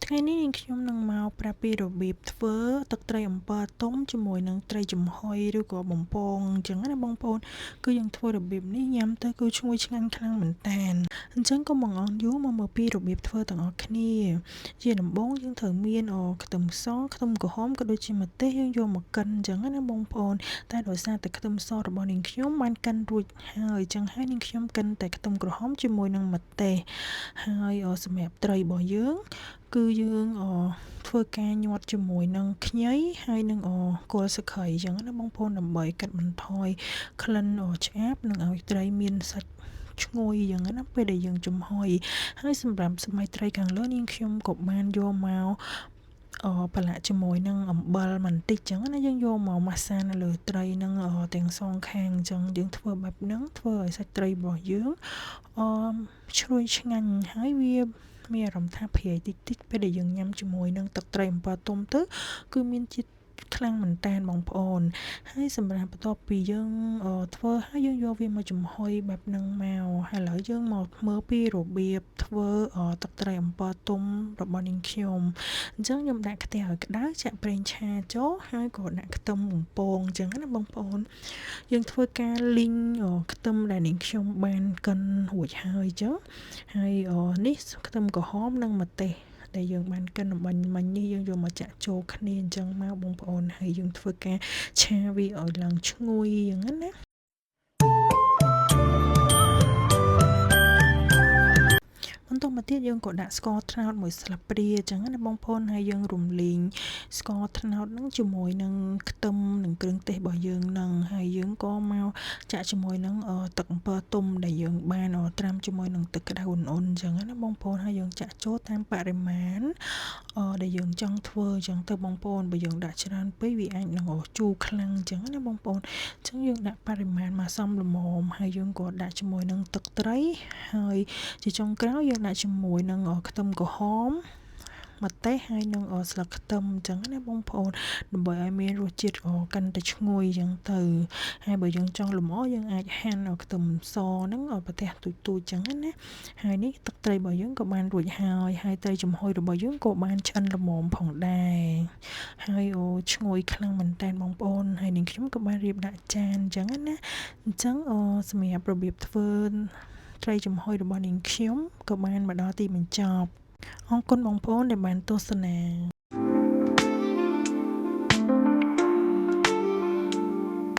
ថ្ងៃនេះនាងខ្ញុំនឹងមកប្រាប់ពីរបៀបធ្វើទឹកត្រីអំពិលទុំជាមួយនឹងត្រីចំហុយឬក៏បំពងអញ្ចឹងណាបងប្អូនគឺយើងធ្វើរបៀបនេះញ៉ាំទៅគឺឈ្ងុយឆ្ងាញ់ខ្លាំងមែនតើអញ្ចឹងក៏មកអងយូរមកមើលពីរបៀបធ្វើទាំងអស់គ្នាជាដំបូងយើងត្រូវមានខ្ទឹមសខ្ទឹមក្រហមក៏ដូចជាម្ទេសយើងយកមកកិនអញ្ចឹងណាបងប្អូនតែដោយសារតែខ្ទឹមសរបស់នាងខ្ញុំបានកិនរួចហើយអញ្ចឹងហើយនាងខ្ញុំកិនតែខ្ទឹមក្រហមជាមួយនឹងម្ទេសហើយសម្រាប់ត្រីរបស់យើងគឺយើងធ្វើការញាត់ជាមួយនឹងខ្ញីហើយនឹងគល់ស្លឹកគ្រៃអញ្ចឹងណាបងប្អូនដើម្បីកាត់បន្ថយក្លិនឆ្អាបនិងឲ្យត្រីមានសាច់ឈ្ងុយយ៉ាងណាពេលដែលយើងចំហុយហើយសម្រាប់សមាយត្រីខាងលើនាងខ្ញុំក៏បានយកមកប្រឡាក់ជាមួយនឹងអំបិលបន្តិចចឹងណាយើងយកមកម៉ាស្សានៅលើត្រីនឹងទាំងសងខាងចឹងយើងធ្វើបែបហ្នឹងធ្វើឲ្យសាច់ត្រីរបស់យើងឈ្ងុយឆ្ងាញ់ហើយវាមានអារម្មណ៍ថាប្រៃតិចតិចពេលដែលយើងញ៉ាំជាមួយនឹងទឹកត្រីអំពិលទុំទៅគឺមានជាតិខ្លាំងមែនតើបងប្អូនហើយសម្រាប់បន្ទាប់ពីយើងធ្វើហើយយើងយកវាមកចំហុយបែបហ្នឹងមកហើយឥឡូវយើងមកមើលពីរបៀបធ្វើទឹកត្រីអំពិលទុំរបស់នាងខ្ញុំអញ្ចឹងខ្ញុំដាក់ខ្ទះឲ្យក្តៅចាក់ប្រេងឆាចូលហើយក៏ដាក់ខ្ទឹមបំពងអញ្ចឹងណាបងប្អូនយើងធ្វើការលីងខ្ទឹមដែលនាងខ្ញុំបានកិនរួចហើយអញ្ចឹងហើយនេះខ្ទឹមក្រហមនិងម្ទេសដែលយើងបានកិនបាញ់នេះយើងយកមកចាក់ចូលគ្នាអញ្ចឹងមកបងប្អូនហើយយើងធ្វើការឆាវាឲ្យឡើងឈ្ងុយយ៉ាងហ្នឹងណាបន្ទាប់មកទៀតយើងក៏ដាក់ស្ករត្នោត1ស្លាបព្រាអញ្ចឹងណាបងប្អូនហើយយើងរំលីងស្ករត្នោតហ្នឹងជាមួយនឹងខ្ទឹមនិងគ្រឿងទេសរបស់យើងហ្នឹងហើយយើងក៏មកចាក់ជាមួយនឹងទឹកអំពិលទុំដែលយើងបានត្រាំជាមួយនឹងទឹកក្តៅឧណ្ហៗអញ្ចឹងណាបងប្អូនហើយយើងចាក់ចូលតាមបរិមាណដែលយើងចង់ធ្វើអញ្ចឹងទៅបងប្អូនបើយើងដាក់ច្រើនពេកវាអាចនឹងជូរខ្លាំងអញ្ចឹងណាបងប្អូនអញ្ចឹងយើងដាក់បរិមាណមកសមល្មមហើយយើងក៏ដាក់ជាមួយនឹងទឹកត្រីហើយជាចុងក្រោយយើងដាក់ជាមួយនឹងខ្ទឹមក្រហមម្ទេសហើយនឹងស្លឹកខ្ទឹមអញ្ចឹងណាបងប្អូនដើម្បីឲ្យមានរសជាតិកាន់តែឈ្ងុយអញ្ចឹងទៅហើយបើយើងចង់លម្អយើងអាចហាន់ខ្ទឹមសហ្នឹងប្រទេសទូចៗអញ្ចឹងណាហើយនេះទឹកត្រីរបស់យើងក៏បានរួចហើយត្រីចំហុយរបស់យើងក៏បានឆ្អិនល្មមផងដែរហើយឈ្ងុយខ្លាំងមែនតើបងប្អូនហើយនាងខ្ញុំក៏បានរៀបដាក់ចានអញ្ចឹងណាអញ្ចឹងសម្រាប់របៀបធ្វើត្រីចំហុយរបស់នាងខ្ញុំក៏បានមកដល់ទីបញ្ចប់អរគុណបងប្អូនដែលបានទស្សនា